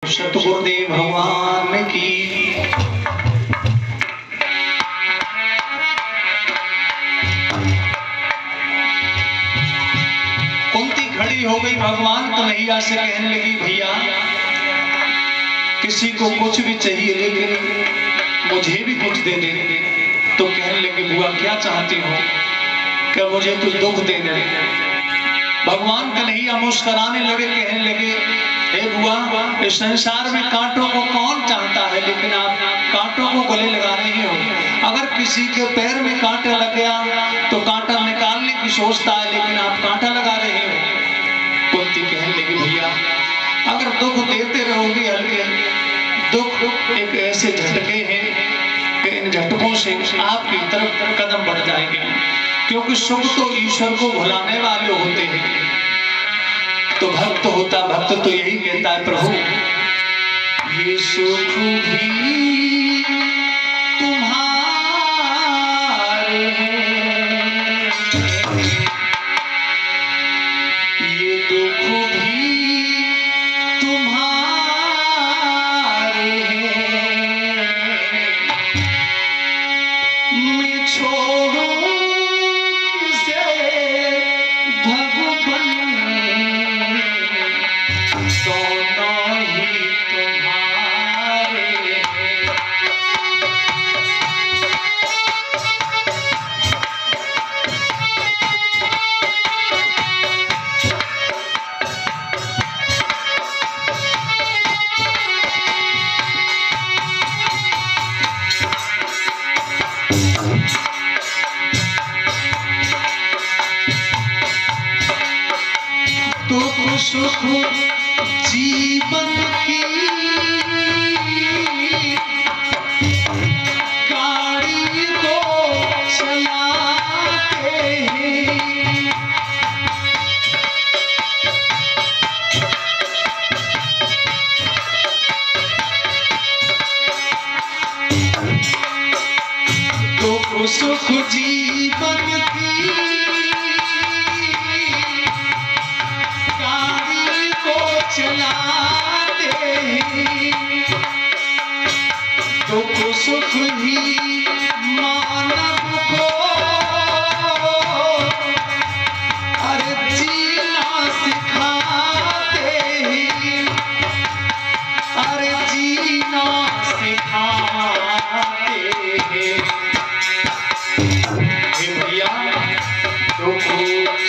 सतगुरुदेव भगवान की। कुंती खड़ी हो गई भगवान कन्हैया से, कहने लगी भैया किसी को कुछ भी चाहिए लेकिन मुझे भी कुछ दे दे। तो कहने लगी बुआ क्या चाहती हो? क्या मुझे कुछ दुख दे दे। भगवान कन्हैया मुस्कुराने लगे, कहने लगे हे बुआ इस संसार में कांटों को कौन चाहता है, लेकिन आप कांटों को गले लगा रही हो। अगर किसी के पैर में कांटा लग गया तो कांटा निकालने की सोचता है, लेकिन आप कांटा लगा रहे हो। कुंती कहने लगी भैया अगर दुख देते रहोगे हल्के, दुख एक ऐसे झटके हैं कि इन झटकों से आपकी तरफ कदम बढ़ जाएंगे, क्योंकि सुख तो ईश्वर को भुलाने वाले होते हैं। तो भक्त होता, भक्त तो यही कहता है प्रभु ये सुख भी तुम्हारे हैं, ये दुख भी तुम्हारे हैं, मैं छोड़ू किसे भगवान दोनों ही तुम्हारे हैं। दुख सुख जीवन की गाड़ी को चलाते हैं, दुख सुख जीवन की चलाते हैं, दुख सुख ही मानव को अरे जीना सिखाते हैं, अरे जीना सिखाते हैं। हे भैया दुख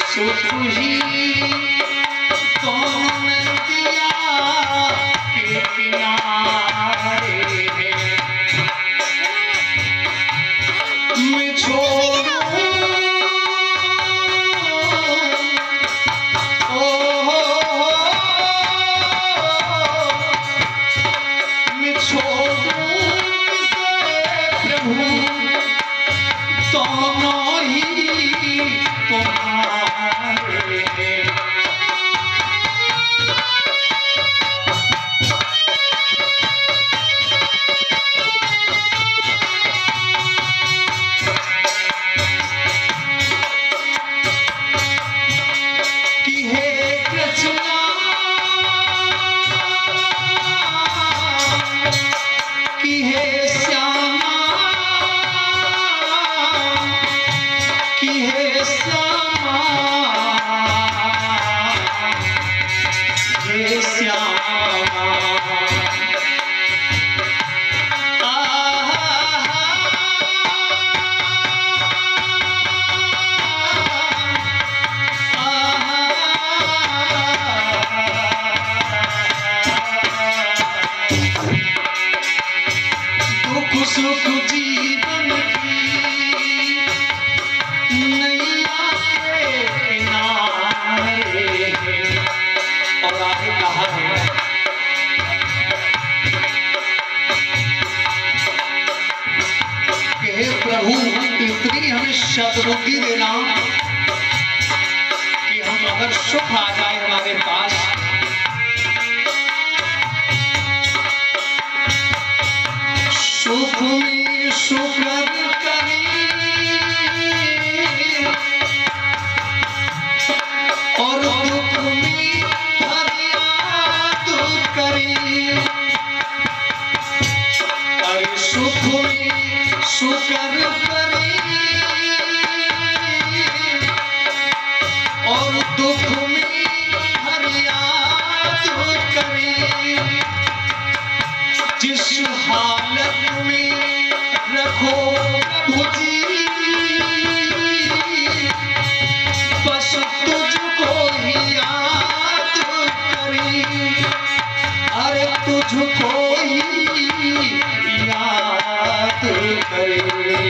सुख ही दोनों ही तुम्हारे हैं। कि हे कृष्णा कि हे श्यामा कि हे श्यामा हे श्यामा दुख सुख जीवन की नैया के किनारे हैं। और आगे कहा है कि हे प्रभु इतनी हमें सद्बुद्धि देना कि हम अगर सुख आ जाए हमारे पास सुख में शुक्र करें और दुख में फरियाद करें। तुझको याद करे।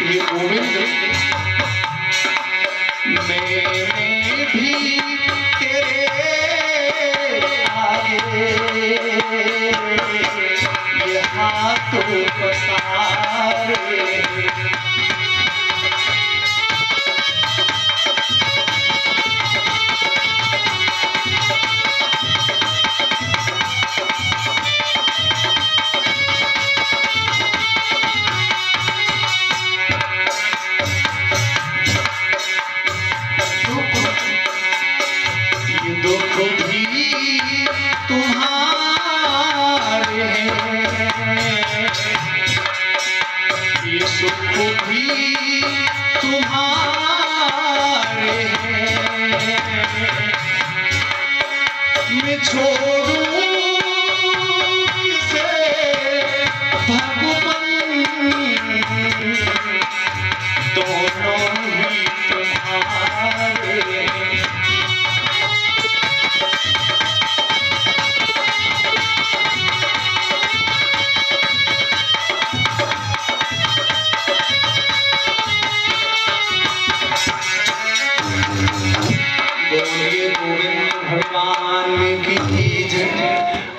ये गोविंद मैंने भी तेरे आगे ये हाथ पसारे।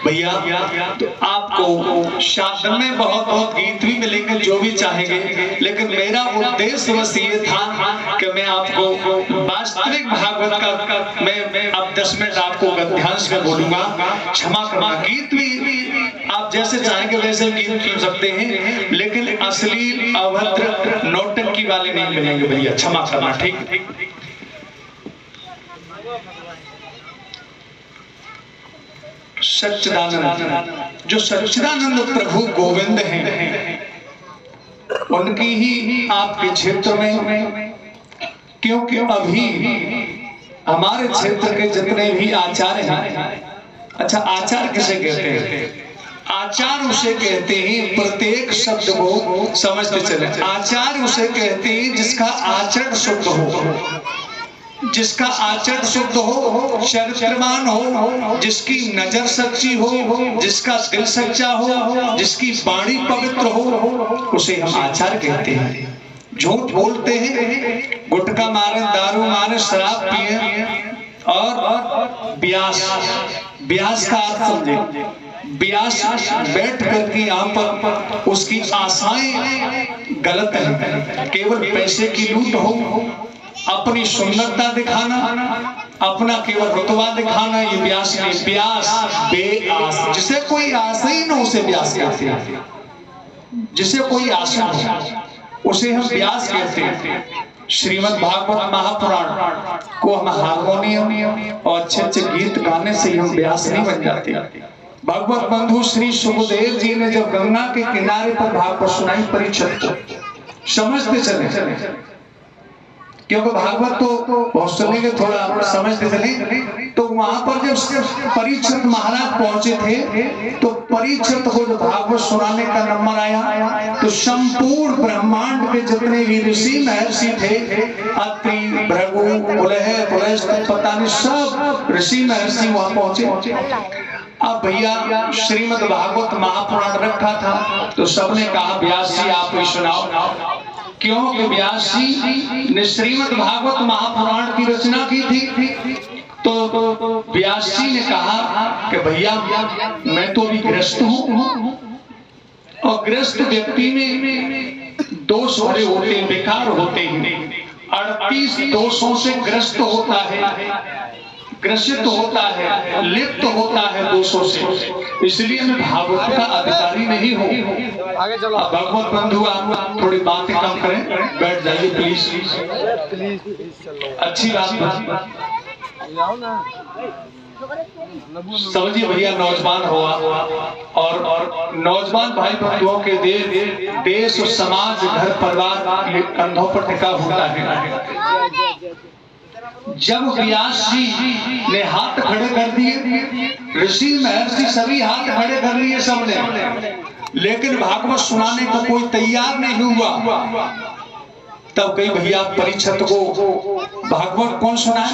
भैया तो आपको शास्त्र में बहुत गीत भी मिलेंगे जो भी चाहेंगे, लेकिन मेरा उद्देश्य बस ये था कि मैं आपको वास्तविक भागवत का मैं अब 10 मिनट आपको गद्यांश में बोलूंगा। क्षमा करना, गीत भी आप जैसे चाहेंगे वैसे गीत सुन सकते हैं, लेकिन अश्लील अभद्र नौटंकी वाले नहीं मिलेंगे भैया, क्षमा करना। ठीक सच्चिदानंद, जो सच्चिदानंद प्रभु गोविंद हैं, उनकी ही आपके क्षेत्र में, क्योंकि अभी हमारे क्षेत्र के जितने भी आचार्य हैं, अच्छा आचार किसे कहते हैं? आचार उसे कहते हैं प्रत्येक शब्द को समझते चले। आचार उसे कहते हैं जिसका आचरण शुद्ध हो, जिसका आचरण शुद्ध हो, चरित्रवान हो, जिसकी नजर सच्ची हो, जिसका दिल सच्चा हो, जिसकी वाणी पवित्र हो, उसे हम आचार कहते हैं। झूठ बोलते हैं, गुटखा मारे, दारू मारे, शराब पिए और ब्यास का अर्थ समझे। ब्यास बैठ करके यहाँ पर उसकी आशाएं गलत है, केवल पैसे की लूट हो, अपनी सुंदरता दिखाना, अपना केवल रुतबा दिखाना, ये ब्यास नहीं। ब्यास बेआस, जिसे कोई आशा ही न उसे ब्यास कहते हैं। जिसे कोई आशा हो उसे हम ब्यास कहते हैं। श्रीमद् भागवत महापुराण को हम हारमोनियम और अच्छे अच्छे गीत गाने से हम ब्यास नहीं बन जाते। भगवत बंधु श्री सुखदेव जी ने जब गंगा के किनारे पर भागवत सुनाई परीक्षित को, समझते चले, क्योंकि भागवत तो बहुत सुनेंगे, थोड़ा समझते चले। तो वहां पर जब परीक्षित महाराज पहुंचे थे, तो परीक्षित को जब भागवत सुनाने का नंबर आया, तो संपूर्ण ब्रह्मांड के जितने भी ऋषि महर्षि थे, अत्रि, भृगु, पुलह, पुलस्त्य, पता नहीं सब ऋषि महर्षि वहां पहुंचे। अब भैया श्रीमद् भागवत महापुराण रखा था, तो सबने कहा व्यास जी आप भी सुनाओ। क्योंकि व्यास जी ने श्रीमद् भागवत महापुराण की रचना की थी। तो व्यास जी ने कहा कि भैया मैं तो अभी ग्रस्त हूँ, और ग्रस्त व्यक्ति में दोष बड़े होते हैं, बेकार होते हैं। 38 दोषों से ग्रस्त होता है, ग्रसित होता है, लिप्त होता है दोषों से, इसलिए मैं भागवत का अधिकारी नहीं हूँ। आगे चलो। भगवत बंधु आप थोड़ी बातें कम करें, बैठ जाइए प्लीज। अच्छी बात समझिए भैया, नौजवान हुआ और नौजवान भाई बंधुओं के देश और समाज, घर परिवार कंधों पर टिका होता है। जब व्यास जी ने हाथ खड़े कर दिए, ऋषि महर्षि सभी हाथ खड़े कर लिए सबने, लेकिन भागवत सुनाने को कोई तैयार नहीं हुआ। तब कहीं भैया परीक्षित को भागवत कौन सुनाए?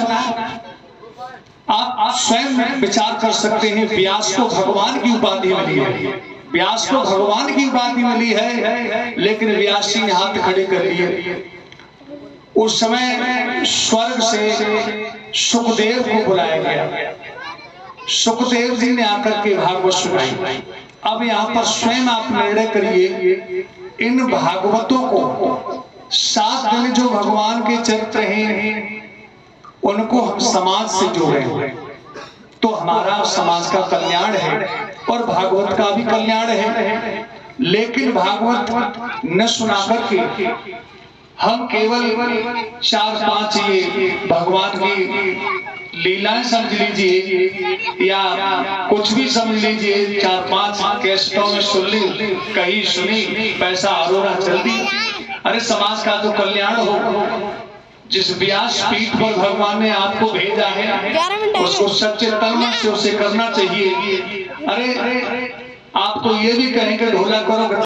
आप स्वयं विचार कर सकते हैं। व्यास को भगवान की उपाधि मिली है, व्यास को भगवान की उपाधि मिली है, लेकिन व्यास जी ने हाथ खड़े कर लिए। उस समय स्वर्ग से सुखदेव को बुलाया गया, सुखदेव जी ने आकर के भागवत सुनाई। अब यहाँ पर स्वयं आप निर्णय करिए, इन भागवतों को 7 दिन जो भगवान के चरित्र हैं उनको हम समाज से जोड़े तो हमारा समाज का कल्याण है और भागवत का भी कल्याण है। लेकिन भागवत न सुना करके हम केवल 4-5 ये भगवान की लीलाएं समझ लीजिए या कुछ भी समझ लीजिए, 4-5 कैसेटों में सुन ली, कहीं सुनी, पैसा आरोरा चल दी। अरे समाज का तो कल्याण हो। जिस व्यास पीठ पर भगवान ने आपको भेजा है उसको सच्चे तन से उसे करना चाहिए। अरे आप तो ये भी कहेंगे ढोला करो